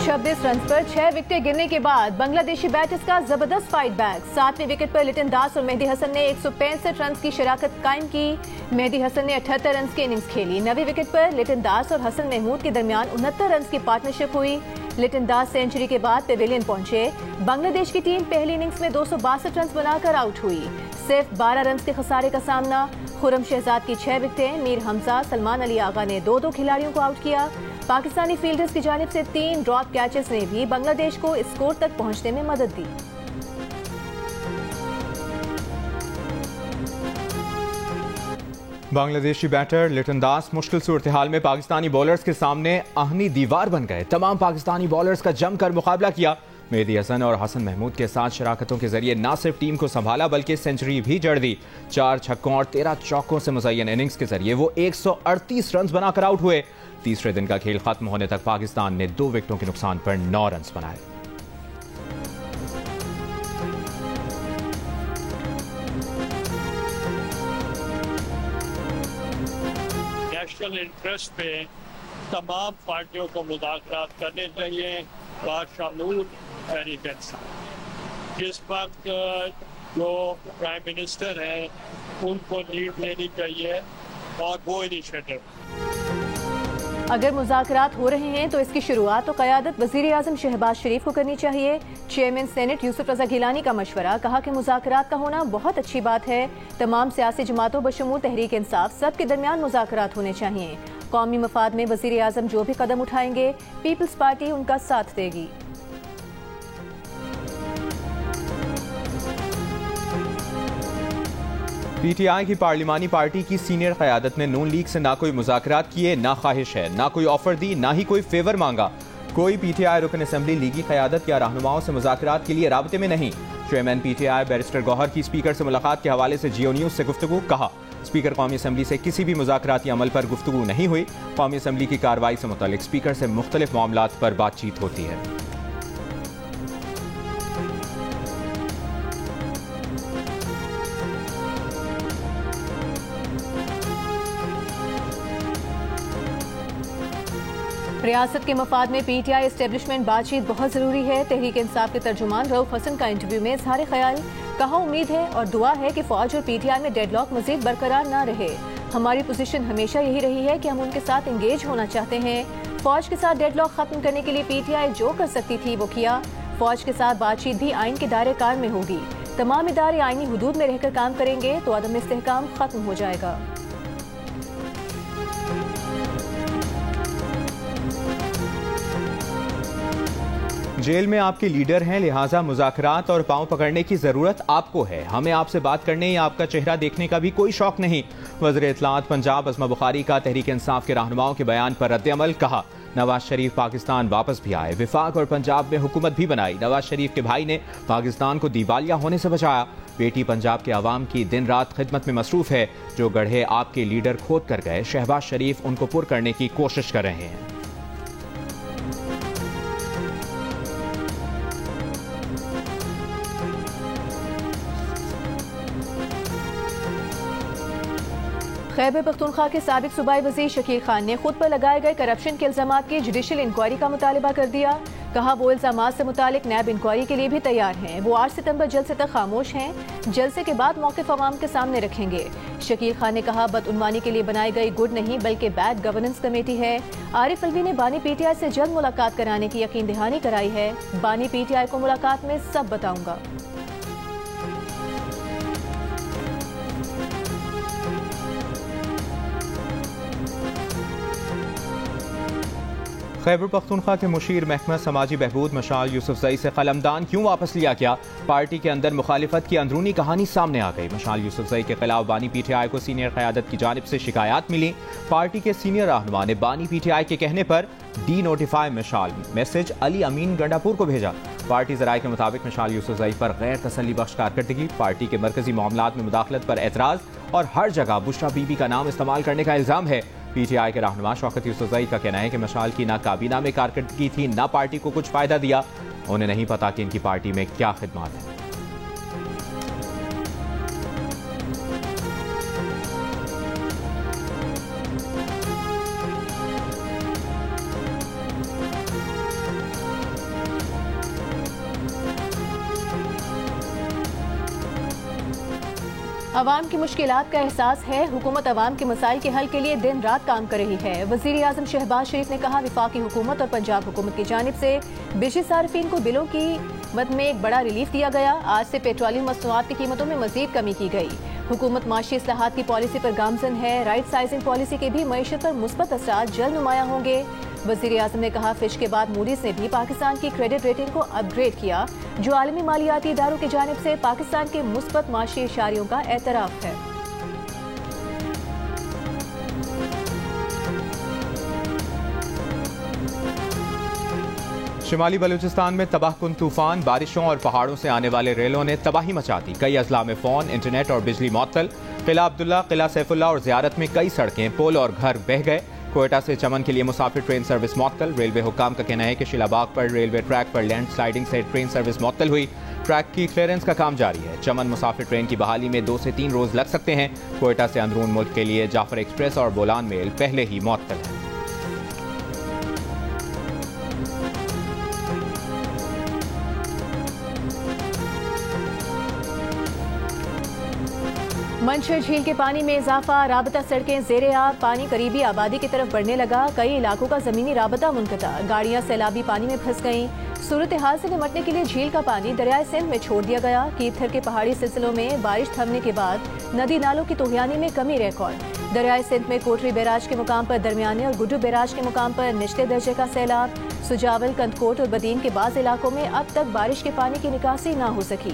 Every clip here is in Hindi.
26 रन पर 6 विकेटें गिरने के बाद बांग्लादेशी बैटर्स का जबरदस्त फाइट बैक। 7वें विकेट पर लिटन दास और मेहदी हसन ने 165 रन की शराकत कायम की। मेहदी हसन ने 78 रन की इनिंग्स खेली। 9वें विकेट पर लिटन दास और हसन महमूद के दरमियान 69 रन की पार्टनरशिप हुई। लिटन दास सेंचुरी के बाद पेविलियन पहुंचे। बांग्लादेश की टीम पहली इनिंग्स में 262 रन बनाकर आउट हुई। सिर्फ 12 रन के खसारे का सामना। खुरम शहजाद की 6 विकेटें, मीर हमजा, सलमान अली आगा ने 2-2 खिलाड़ियों को आउट किया। पाकिस्तानी फील्डर्स की जानिब से 3 ड्रॉप कैचेस ने भी बांग्लादेश को स्कोर तक पहुंचने में मदद दी। बांग्लादेशी बैटर लिटन दास मुश्किल सूरत हाल में पाकिस्तानी बॉलर्स के सामने आहनी दीवार बन गए। तमाम पाकिस्तानी बॉलर्स का जमकर मुकाबला किया। मेहदी हसन और हसन महमूद के साथ शराकतों के जरिए न सिर्फ टीम को संभाला बल्कि सेंचुरी भी जड़ दी। 4 छक्कों और 13 चौकों से मुज़य्यन इनिंग्स के जरिए वो 138 रन बनाकर आउट हुए। तीसरे दिन का खेल खत्म होने तक पाकिस्तान ने 2 विकेटों के नुकसान पर 9 रन बनाए। नेशनल इंटरेस्ट पे तमाम पार्टियों को मुज़ाकरात करने चाहिए, बाशमूल तहरीक इंसाफ। जिस वक्त जो प्राइम मिनिस्टर हैं उनको लीड लेनी चाहिए और वो इनिशिएटिव। अगर मुज़ाकरात हो रहे हैं तो इसकी शुरुआत तो क़यादत वज़ीर आज़म शहबाज शरीफ को करनी चाहिए। चेयरमैन सेनेट यूसुफ रज़ा गिलानी का मशवरा, कहा कि मुज़ाकरात का होना बहुत अच्छी बात है। तमाम सियासी जमातों बशमूल तहरीक इंसाफ सब के दरमियान मुज़ाकरात होने चाहिए। कौमी मफाद में वज़ीर आज़म जो भी कदम उठाएंगे पीपल्स पार्टी उनका साथ देगी। पीटीआई की पार्लिमानी पार्टी की सीनियर क़यादत ने नून लीग से ना कोई मुज़ाकरात किए, ना ख्वाहिश है, ना कोई ऑफर दी, ना ही कोई फेवर मांगा। कोई पीटीआई रुकन असेंबली लीगी क़यादत या रहनुमाओं से मुज़ाकरात के लिए राबते में नहीं। चेयरमैन पीटीआई बैरिस्टर गौहर की स्पीकर से मुलाकात के हवाले से जियो न्यूज़ से गुफ्तगू, कहा स्पीकर कौमी असेंबली से किसी भी मुज़ाकराती अमल पर गुफ्तगू नहीं हुई। कौमी असेंबली की कार्रवाई से मुतल्लिक स्पीकर से मुख्तलिफ मामलात पर बातचीत होती है। रियासत के मफाद में पीटीआई एस्टेब्लिशमेंट बातचीत बहुत जरूरी है। तहरीक इंसाफ के तर्जुमान रऊफ हसन का इंटरव्यू में इज़हार ख्याल, कहा उम्मीद है और दुआ है कि फौज और पीटीआई में डेडलॉक मजीद बरकरार न रहे। हमारी पोजीशन हमेशा यही रही है कि हम उनके साथ इंगेज होना चाहते हैं। फौज के साथ डेडलॉक खत्म करने के लिए पीटीआई जो कर सकती थी वो किया। फौज के साथ बातचीत भी आइन के दायरे कार में होगी। तमाम इदारे आइनी हुदूद में रहकर काम करेंगे तो अदम इस्तेहकाम खत्म हो जाएगा। जेल में आपके लीडर हैं, लिहाजा मुज़ाकरात और पांव पकड़ने की जरूरत आपको है। हमें आपसे बात करने या आपका चेहरा देखने का भी कोई शौक नहीं। वज़ीर इत्तलात पंजाब अस्मा बुखारी का तहरीक इंसाफ के रहनुमाओं के बयान पर रद्द-ए-अमल, कहा नवाज शरीफ पाकिस्तान वापस भी आए, विफाक और पंजाब में हुकूमत भी बनाई। नवाज शरीफ के भाई ने पाकिस्तान को दिवालिया होने से बचाया। बेटी पंजाब के अवाम की दिन रात खिदमत में मसरूफ है। जो गढ़े आपके लीडर खोद कर गए, शहबाज शरीफ उनको पुर करने की कोशिश कर रहे हैं। खैबर पख्तूनख्वा के साबिक सूबाई वज़ीर शकील खान ने खुद पर लगाए गए करप्शन के इल्जामात की जुडिशल इंक्वायरी का मुतालबा कर दिया। कहा वो इल्जामात से मुतालिक नैब इंक्वायरी के लिए भी तैयार हैं। वो 8 सितंबर जलसे तक खामोश हैं। जलसे के बाद मौक़िफ़ अवाम के सामने रखेंगे। शकील खान ने कहा बदउनवानी के लिए बनाई गई गुड नहीं बल्कि बैड गवर्नेंस कमेटी है। आरिफ अलवी ने बानी पीटीआई से जल्द मुलाकात कराने की यकीन दहानी कराई है। बानी पीटीआई को मुलाकात में सब बताऊंगा। खैबर पख्तूनख्वा के मुशीर महकमा समाजी बहबूद मशाल यूसुफजई से कलमदान क्यों वापस लिया गया? पार्टी के अंदर मुखालिफत की अंदरूनी कहानी सामने आ गई। मशाल यूसुफजई के खिलाफ बानी पीटीआई को सीनियर क़यादत की जानिब से शिकायत मिली। पार्टी के सीनियर रहनुमा ने बानी पीटीआई के कहने पर डी नोटिफाई मशाल मैसेज अली अमीन गंडापुर को भेजा। पार्टी ज़राए के मुताबिक मशाल यूसुफजई पर गैर तसल्ली बख्श कारकर्दगी, पार्टी के मरकजी मामलात में मुदाखलत पर एतराज़ और हर जगह बुशरा बीबी का नाम इस्तेमाल करने का इल्ज़ाम है। पीटीआई के रहनुमा शौकत यूसुफजई का कहना है कि मशाल की ना काबीना में कारकर्दगी थी, ना पार्टी को कुछ फायदा दिया। उन्हें नहीं पता कि इनकी पार्टी में क्या खिदमत है। अवाम की मुश्किलात का एहसास है, हुकूमत अवाम के मसाइल के हल के लिए दिन रात काम कर रही है। वज़ीर आज़म शहबाज शरीफ ने कहा, वफाकी हुकूमत और पंजाब हुकूमत की जानिब से बिजली सार्फिन को बिलों की मद में एक बड़ा रिलीफ दिया गया। आज से पेट्रोलियम मसनूआत की कीमतों में मजीद कमी की गई। हुकूमत माशी इस्लाहात की पॉलिसी पर गामजन है। राइट साइजिंग पॉलिसी के भी मईशत पर मुस्बत असरात जल्द नुमाया होंगे। वज़ीर आज़म ने कहा, फिच के बाद मूडीज ने भी पाकिस्तान की क्रेडिट रेटिंग को अपग्रेड किया, जो आलमी मालियाती इदारों की जानिब से पाकिस्तान के मुस्बत माशी इशारियों का एतराफ है। शिमाली बलूचिस्तान में तबाहकुन तूफान, बारिशों और पहाड़ों से आने वाले रेलों ने तबाही मचा दी। कई अजला में फोन, इंटरनेट और बिजली मुअत्तल। किला अब्दुल्ला, किला सैफुल्ला और ज़ियारत में कई सड़कें, पुल और घर बह गए। कोयटा से चमन के लिए मुसाफिर ट्रेन सर्विस मुअत्तल। रेलवे हुक्काम का कहना है कि शिलाबाग पर रेलवे ट्रैक पर लैंड स्लाइडिंग से ट्रेन सर्विस मुअत्तल हुई। ट्रैक की क्लियरेंस का काम जारी है। चमन मुसाफिर ट्रेन की बहाली में 2 से 3 रोज लग सकते हैं। कोयटा से अंदरून मुल्क के लिए जाफर एक्सप्रेस और बोलान मेल पहले ही मुअत्तल है। मंशर झील के पानी में इजाफा, राबता सड़कें ज़ेरे आब, पानी करीबी आबादी की तरफ बढ़ने लगा। कई इलाकों का जमीनी राबता मुनक़ता, गाड़ियां सैलाबी पानी में फंस गईं। सूरत हाल से निमटने के लिए झील का पानी दरियाए सिंध में छोड़ दिया गया। कीथर के पहाड़ी सिलसिलों में बारिश थमने के बाद नदी नालों की तोहियानी में कमी रिकॉर्ड। दरियाए सिंध में कोटरी बैराज के मुकाम पर दरमियाने और गुड्डू बैराज के मुकाम पर निचले दर्जे का सैलाब। सुजावल, कंदकोट और बदीन के बाज़ इलाकों में अब तक बारिश के पानी की निकासी न हो सकी।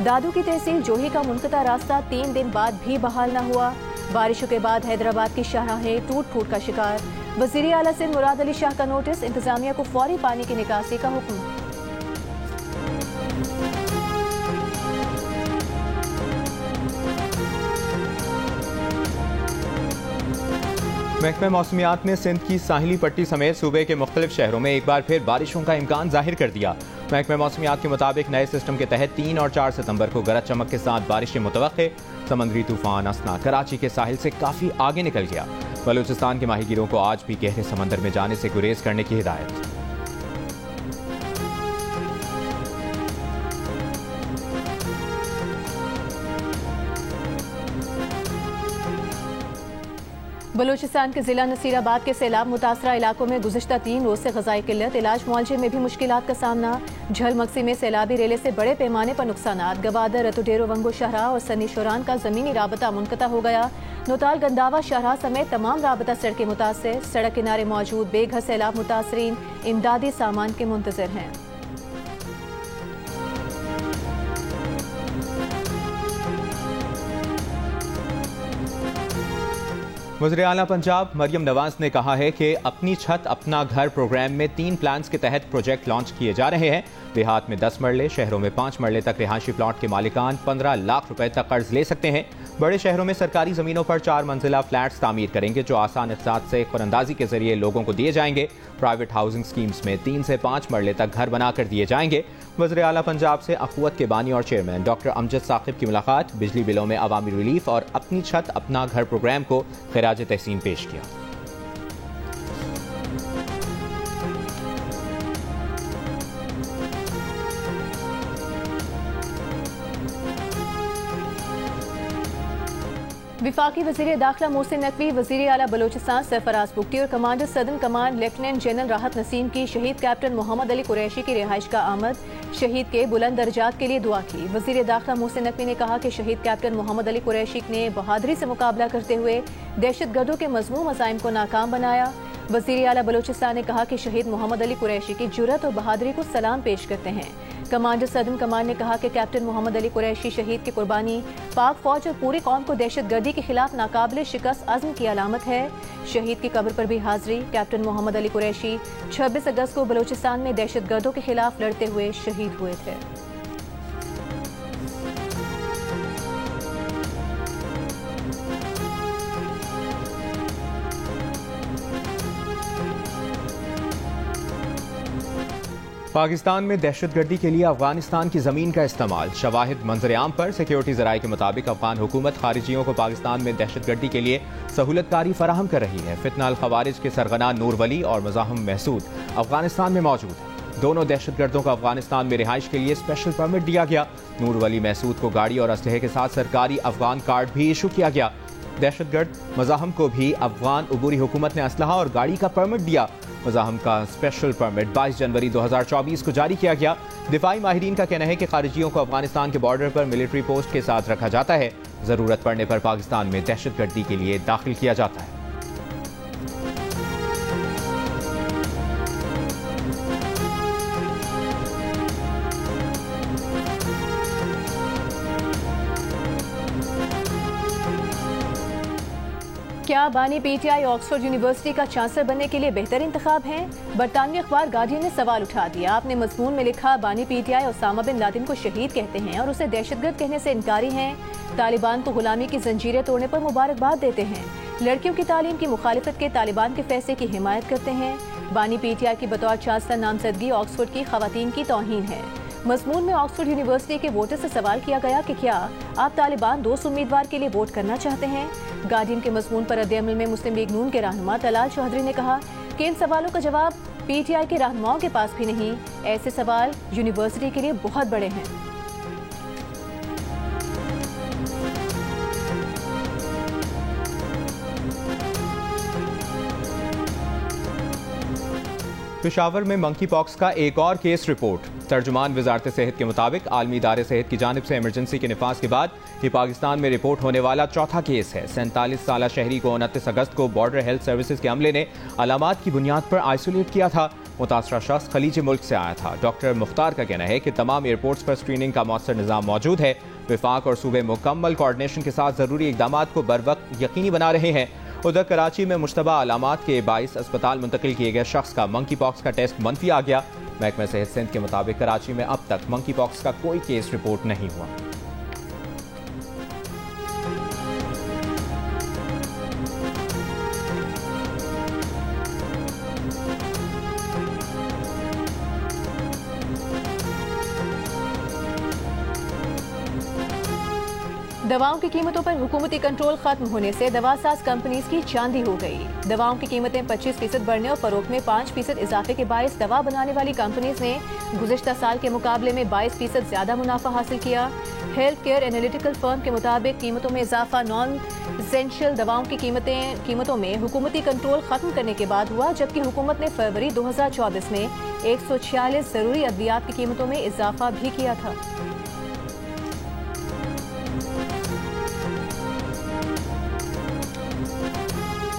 दादू की तहसील जोही का मुनक़ता रास्ता 3 दिन बाद भी बहाल न हुआ। बारिशों के बाद हैदराबाद की शाहराहें टूट फूट का शिकार। वज़ीर आला सिंध मुराद अली शाह का नोटिस, इंतजामिया को फौरी पानी की निकासी का हुक्म। महकमा मौसमियात ने सिंध की साहिली पट्टी समेत सूबे के मुख्तलिफ शहरों में एक बार फिर बारिशों का इम्कान जाहिर कर दिया। महकमा मौसमियात के मुताबिक नए सिस्टम के तहत 3 और 4 सितंबर को गरज चमक के साथ बारिशें मुतवक्के। समुद्री तूफान असना कराची के साहिल से काफी आगे निकल गया। बलूचिस्तान के माहीगीरों को आज भी गहरे समंदर में जाने से गुरेज करने की हिदायत। बलूचिस्तान के जिला नसीराबाद के सैलाब मुतासरा इलाकों में गुज़िश्ता 3 रोज से ग़ज़ाई किल्लत, इलाज मुआलजे में भी मुश्किलात का सामना। झल मक्सी में सैलाबी रेले से बड़े पैमाने पर नुकसानात। गवादर, रतुडेरो, वंगो शाहरा और सनी शोरान का ज़मीनी राबता मुनक़ता हो गया। नोताल, गंदावा, शाहरा समेत तमाम राबता सड़कें मुतासर। सड़क किनारे मौजूद बेघर सैलाब मुतासरीन इमदादी सामान के मुंतज़िर हैं। वज़ीर आला पंजाब मरियम नवाज ने कहा है कि अपनी छत अपना घर प्रोग्राम में 3 प्लान्स के तहत प्रोजेक्ट लॉन्च किए जा रहे हैं। देहात में 10 मरले, शहरों में 5 मरले तक रिहायशी प्लॉट के मालिकान 15 लाख रुपए तक कर्ज ले सकते हैं। बड़े शहरों में सरकारी जमीनों पर 4 मंजिला फ्लैट्स तामीर करेंगे, जो आसान इक़्तिसाद से कुरअंदाजी के जरिए लोगों को दिए जाएंगे। प्राइवेट हाउसिंग स्कीम्स में 3 से 5 मरले तक घर बनाकर दिए जाएंगे। वज़ीर आला पंजाब से अख़ुवत के बानी और चेयरमैन डॉक्टर अमजद साकिब की मुलाकात। बिजली बिलों में अवामी रिलीफ और अपनी छत अपना घर प्रोग्राम को खिराज तहसीन पेश किया। विफाकी वज़ीर दाखिला मोहसिन नकवी, वज़ीर आला बलूचिस्तान सरफराज बुगटी और कमांडर सदर्न कमान लेफ्टिनेंट जनरल राहत नसीम की शहीद कैप्टन मोहम्मद अली कुरैशी की रिहाइश का आमद। शहीद के बुलंद दर्जात के लिए दुआ की। वज़ीर दाखिला मोहसिन नकवी ने कहा कि शहीद कैप्टन मोहम्मद अली कुरैशी ने बहादुरी से मुकाबला करते हुए दहशतगर्दों के मज़मूम अज़ाइम को नाकाम बनाया। वज़ीर आला बलूचिस्तान ने कहा कि शहीद मोहम्मद अली कुरैशी की जुर्रत और बहादुरी को सलाम पेश करते हैं। कमांडर सदर्न कमान ने कहा कि कैप्टन मोहम्मद अली कुरैशी शहीद की कुर्बानी पाक फौज और पूरी कौम को दहशतगर्दी के खिलाफ नाकाबिले शिकस्त अज़्म की अलामत है। शहीद की कब्र पर भी हाजिरी। कैप्टन मोहम्मद अली कुरैशी 26 अगस्त को बलूचिस्तान में दहशतगर्दों के खिलाफ लड़ते हुए शहीद हुए थे। पाकिस्तान में दहशतगर्दी के लिए अफगानिस्तान की जमीन का इस्तेमाल। शवाहिद मंजर आम पर सिक्योरिटी ज़राए के मुताबिक अफगान हुकूमत खारिजियों को पाकिस्तान में दहशतगर्दी के लिए सहूलतकारी फराहम कर रही है। फितना अल खवारिज के सरगना नूर वली और मुज़ाहिम महसूद अफगानिस्तान में मौजूद है। दोनों दहशतगर्दों को अफगानिस्तान में रिहाइश के लिए स्पेशल परमिट दिया गया। नूर वली महसूद को गाड़ी और असलहे के साथ सरकारी अफगान कार्ड भी इशू किया गया। दहशतगर्द मज़ाहम को भी अफगान अबूरी हुकूमत ने असलहा और गाड़ी का परमिट दिया। मज़ाहम का स्पेशल परमिट 22 जनवरी 2024 को जारी किया गया। दिफाई माहिरीन का कहना है कि खारिजियों को अफगानिस्तान के बॉर्डर पर मिलिट्री पोस्ट के साथ रखा जाता है। ज़रूरत पड़ने पर पाकिस्तान में दहशतगर्दी के लिए दाखिल किया जाता है। क्या बानी पीटीआई ऑक्सफोर्ड यूनिवर्सिटी का चांसलर बनने के लिए बेहतर इंतखाब है? बरतानवी अखबार गार्डियन ने सवाल उठा दिया। आपने मजमून में लिखा, बानी पीटीआई ओसामा बिन लादेन को शहीद कहते हैं और उसे दहशतगर्द कहने से इनकारी हैं। तालिबान को गुलामी की जंजीरें तोड़ने पर मुबारकबाद देते हैं। लड़कियों की तालीम की मुखालिफत के तालिबान के फैसले की हिमायत करते हैं। बानी पीटीआई की बतौर चांसलर नामजदगी ऑक्सफोर्ड की खवातीन की तौहीन है। मजमून में ऑक्सफोर्ड यूनिवर्सिटी के वोटर से सवाल किया गया कि क्या आप तालिबान दोस्त उम्मीदवार के लिए वोट करना चाहते हैं? गार्डियन के मजमून पर रद्द-ए-अमल में मुस्लिम लीग नून के रहनुमा तलाल चौधरी ने कहा कि इन सवालों का जवाब पीटीआई के रहनुमाओं के पास भी नहीं। ऐसे सवाल यूनिवर्सिटी के लिए बहुत बड़े हैं। पेशावर में मंकी पॉक्स का एक और केस रिपोर्ट। तर्जुमान वजारत सेहत के मुताबिक आलमी इदारे सेहत की जानिब से इमरजेंसी के निफाज के बाद ये पाकिस्तान में रिपोर्ट होने वाला चौथा केस है। 47 साला शहरी को 29 अगस्त को बॉर्डर हेल्थ सर्विसेज के अमले ने अलामात की बुनियाद पर आइसोलेट किया था। मुतासरा शख्स खलीजी मुल्क से आया था। डॉक्टर मुख्तार का कहना है कि तमाम एयरपोर्ट्स पर स्क्रीनिंग का मौसर निज़ाम मौजूद है। विफाक और सूबे मुकम्मल कोऑर्डिनेशन के साथ ज़रूरी इक़दाम को बर वक्त यकीनी बना रहे हैं। उधर कराची में मुश्तबा अलामात के 22 अस्पताल मुंतकिल किए गए शख्स का मंकी पॉक्स का टेस्ट मनफी आ गया। महकमा सेहत सिंध के मुताबिक कराची में अब तक मंकी पॉक्स का कोई केस रिपोर्ट नहीं हुआ। दवाओं की कीमतों पर हुकूमती कंट्रोल खत्म होने से दवासाज कंपनीज की चांदी हो गई। दवाओं की कीमतें 25% बढ़ने और फरोख्त में 5% इजाफे के बायस दवा बनाने वाली कंपनीज ने गुज़िश्ता साल के मुकाबले में 22% ज्यादा मुनाफा हासिल किया। हेल्थ केयर एनालिटिकल फर्म के मुताबिक कीमतों में इजाफा नॉन एसेंशियल दवाओं की कीमतों में हुकूमती कंट्रोल खत्म करने के बाद हुआ, जबकि हुकूमत ने फरवरी 2024 में 146 जरूरी अद्वियात की कीमतों में इजाफा भी किया था।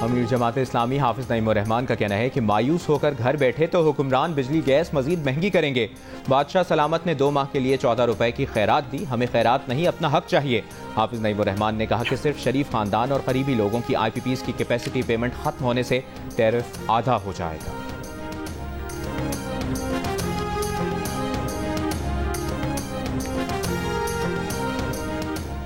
अमीर जमात इस्लामी हाफिज नईमुर रहमान का कहना है कि मायूस होकर घर बैठे तो हुक्मरान बिजली गैस मजीद महंगी करेंगे। बादशाह सलामत ने 2 माह के लिए 14 रुपए की खैरात दी। हमें खैरात नहीं, अपना हक चाहिए। हाफिज नईमुर रहमान ने कहा कि सिर्फ शरीफ खानदान और करीबी लोगों की IPPs की कैपेसिटी पेमेंट खत्म होने से टैरिफ आधा हो जाएगा।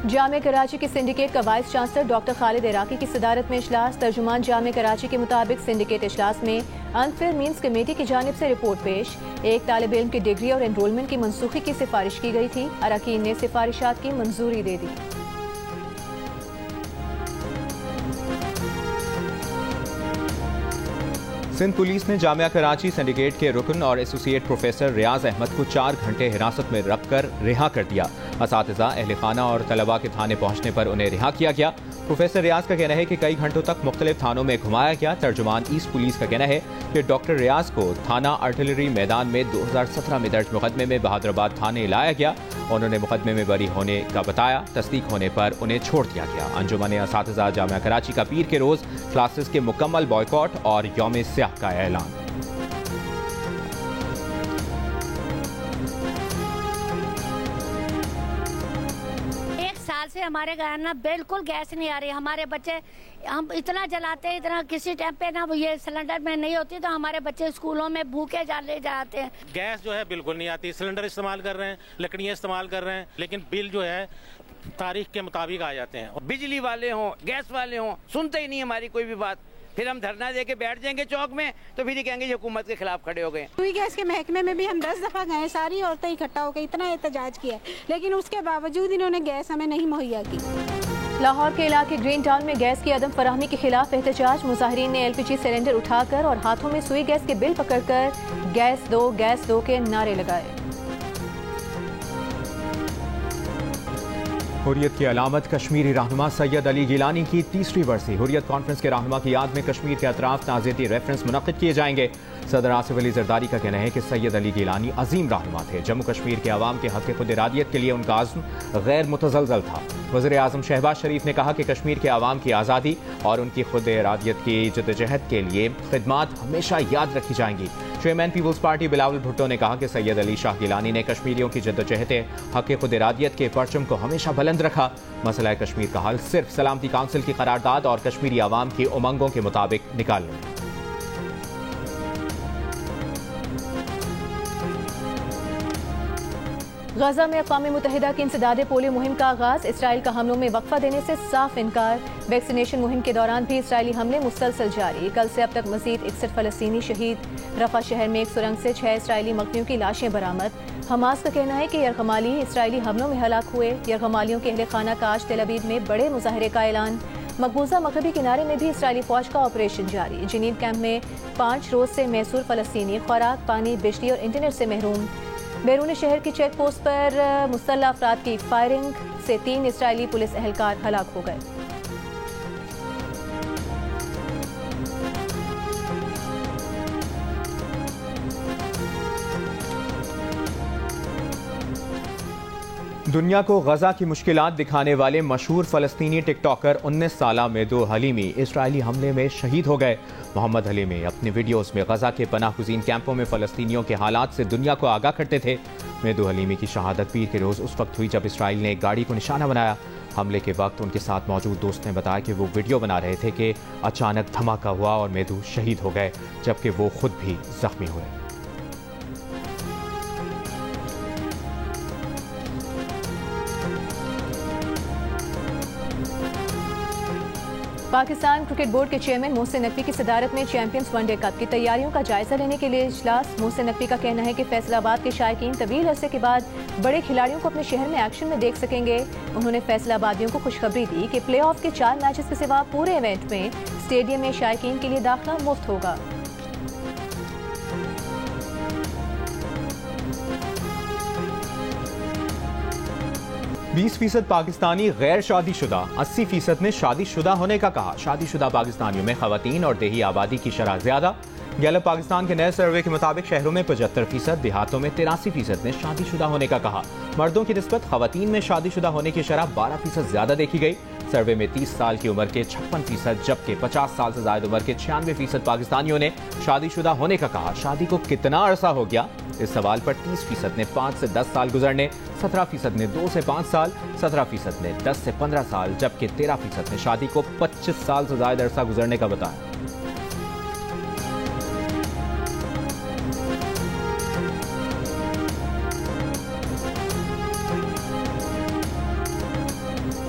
जामे कराची के सिंडिकेट का vice chancellor doctor Khalid Iraqi की सदारत में इजलास। तर्जुमान जामे कराची के मुताबिक सिंडिकेट इजलास में अनफेयर मीन्स कमेटी की जानिब से रिपोर्ट पेश। एक तालिब इल्म की डिग्री और एनरोलमेंट की मनसूखी की सिफारिश की गई थी। अरकान ने सिफारिशात की मंजूरी दे दी। सिंध पुलिस ने जामिया कराची सिंडिकेट के रुकन और एसोसिएट प्रोफेसर रियाज अहमद को 4 घंटे हिरासत में रखकर रिहा कर दिया। असातिज़ा, अहले खाना और तलबा के थाने पहुंचने पर उन्हें रिहा किया गया। प्रोफेसर रियाज का कहना है कि कई घंटों तक मुख्तलिफ थानों में घुमाया गया। तर्जुमान ईस्ट पुलिस का कहना है कि डॉक्टर रियाज को थाना आर्टिलरी मैदान में 2017 में दर्ज मुकदमे में बहादुराबाद थाने लाया गया। उन्होंने मुकदमे में बरी होने का बताया। तस्दीक होने पर उन्हें छोड़ दिया गया। अंजुमन असातिज़ा जामिया कराची का पीर के रोज क्लासेस के मुकम्मल बॉयकॉट और यौम स्याह का ऐलान। से हमारे घर ना बिल्कुल गैस नहीं आ रही। हमारे बच्चे हम इतना जलाते हैं, इतना किसी टाइम पे ना ये सिलेंडर में नहीं होती तो हमारे बच्चे स्कूलों में भूखे ले जाते हैं। गैस जो है बिल्कुल नहीं आती। सिलेंडर इस्तेमाल कर रहे हैं, लकड़ियाँ इस्तेमाल कर रहे हैं, लेकिन बिल जो है तारीख के मुताबिक आ जाते हैं। बिजली वाले हों, गैस वाले हों, सुनते ही नहीं हमारी कोई भी बात। फिर हम धरना दे के बैठ जाएंगे चौक में तो फिर ये कहेंगे हुकूमत के खिलाफ खड़े हो गए। सुई गैस के महकमे में भी हम 10 दफा गए, सारी औरतें इकट्ठा होकर इतना एहतजाज किया, लेकिन उसके बावजूद इन्होंने गैस हमें नहीं मुहैया की। लाहौर के इलाके ग्रीन टाउन में गैस की अदम फराहमी के खिलाफ एहतजाज। मुजाहिरीन ने LPG सिलेंडर उठाकर और हाथों में सुई गैस के बिल पकड़कर गैस दो के नारे लगाए। हुर्रियत की अलामत कश्मीरी रहनुमा सैयद अली गिलानी की 3री बरसी। हुर्रियत कॉन्फ्रेंस के रहनुमा की याद में कश्मीर के अतराफ ताज़ियती रेफरेंस मुनक़्क़िद किए जाएंगे। सदर आसिफ अली जरदारी का कहना है कि सैयद अली गिलानी अजीम रहनुमा थे। जम्मू कश्मीर के अवाम के हक़ खुद इरादियत के लिए उनका अज़्म गैर मुतज़लज़ल था। वज़ीर आज़म शहबाज शरीफ ने कहा कि कश्मीर के अवाम की आज़ादी और उनकी खुद इरादियत की जद्दोजहद के लिए खिदमात हमेशा याद रखी जाएंगी। Chairman Peoples Party Bilawal Bhutto ने कहा कि सैयद अली शाह गिलानी ने कश्मीरियों की जद्दोजहद हक़ खुद इरादियत के परचम को हमेशा बुलंद रखा। मसला कश्मीर का हल सिर्फ सलामती काउंसिल की करारदाद और कश्मीरी अवाम की उमंगों के मुताबिक निकालना। गजा में अक़वाम मुत्तहिदा की इंसदाद पोलियो मुहिम का आगाज। इसराइल का हमलों में वक्फा देने से साफ इनकार। वैक्सीनेशन मुहिम के दौरान भी इसराइली हमले मुसलसल जारी। कल से अब तक मजीद 61 फ़लस्तीनी शहीद। रफा शहर में एक सुरंग से 6 इसराइली मकनियों की लाशें बरामद। हमास का कहना है कि यरगमाली इसराइली हमलों में हलाक हुए। यरगमालियों के अहले खाना का आज तेल अवीव में बड़े मुजाहरे का ऐलान। मकबूजा मगरबी किनारे में भी इसराइली फौज का ऑपरेशन जारी। जिनीन कैंप में 5 रोज से मैसूर फ़लस्तीनी खुराक, पानी, बिजली और इंटरनेट से महरूम। बैरून शहर की चेक पोस्ट पर मुसल्लह अफराद की फायरिंग से 3 इसराइली पुलिस एहलकार हलाक हो गए। दुनिया को गजा की मुश्किलात दिखाने वाले मशहूर फ़लस्तीनी टिकटॉकर 19 साला मेदू हलीमी इसराइली हमले में शहीद हो गए। मोहम्मद हलीमी अपने वीडियोस में गजा के पनाहगुज़ीन कैंपों में फ़लस्तीनियों के हालात से दुनिया को आगाह करते थे। मेदू हलीमी की शहादत पीर के रोज़ उस वक्त हुई जब इसराइल ने एक गाड़ी को निशाना बनाया। हमले के वक्त उनके साथ मौजूद दोस्त ने बताया कि वो वीडियो बना रहे थे कि अचानक धमाका हुआ और मेदू शहीद हो गए, जबकि वो खुद भी जख्मी हुए। पाकिस्तान क्रिकेट बोर्ड के चेयरमैन मोहसिन नकवी की सदारत में चैंपियंस वनडे कप की तैयारियों का जायजा लेने के लिए इजलास। मोहसिन नकवी का कहना है कि फैसलाबाद के शायकीन तवील अरसे के बाद बड़े खिलाड़ियों को अपने शहर में एक्शन में देख सकेंगे। उन्होंने फैसलाबादियों को खुशखबरी दी कि प्ले ऑफ के 4 मैचेस के सिवा पूरे इवेंट में स्टेडियम में शायकीन के लिए दाखिला मुफ्त होगा। 20% पाकिस्तानी गैर शादीशुदा, 80% ने शादीशुदा होने का कहा। शादीशुदा पाकिस्तानियों में खवातीन और देही आबादी की शरह ज्यादा। गैलप पाकिस्तान के नए सर्वे के मुताबिक शहरों में 75%, देहातों में 83% ने शादीशुदा होने का कहा। मर्दों की निस्बत खवातीन में शादीशुदा होने की शरह 12% ज्यादा देखी गई। सर्वे में 30 साल की उम्र के 56%, जबकि 50 साल से ज्यादा उम्र के 96% पाकिस्तानियों ने शादीशुदा होने का कहा। शादी को कितना अरसा हो गया, इस सवाल पर 30% ने 5 से 10 साल गुजरने, 17% ने 2 से 5 साल, 17% ने 10 से 15 साल, जबकि 13% ने शादी को 25 साल से ज्यादा अरसा गुजरने का बताया।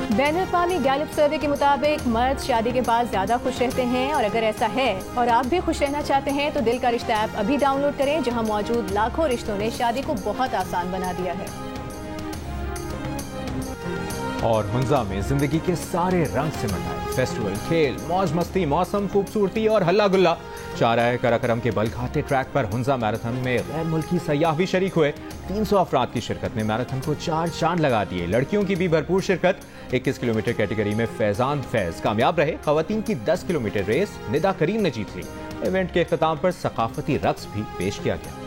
बैनुल-अक़वामी गैलप सर्वे के मुताबिक मर्द शादी के बाद ज्यादा खुश रहते हैं, और अगर ऐसा है और आप भी खुश रहना चाहते हैं तो दिल का रिश्ता ऐप अभी डाउनलोड करें, जहां मौजूद लाखों रिश्तों ने शादी को बहुत आसान बना दिया है। और हुंजा में जिंदगी के सारे रंग सिमटाए। फेस्टिवल, खेल, मौज मस्ती, मौसम, खूबसूरती और हल्ला गुल्ला। शाहराह कराकरम के बल खाते ट्रैक पर हुंजा मैराथन में गैर मुल्की सयाह भी शरीक हुए। 300 अफराद की शिरकत ने मैराथन को 4 चांद लगा दिए। लड़कियों की भी भरपूर शिरकत। 21 किलोमीटर कैटेगरी में फैजान फैज कामयाब रहे। खवातीन की 10 किलोमीटर रेस निदा करीम ने जीत ली। इवेंट के इख्तिताम पर सकाफती रक्स भी पेश किया गया।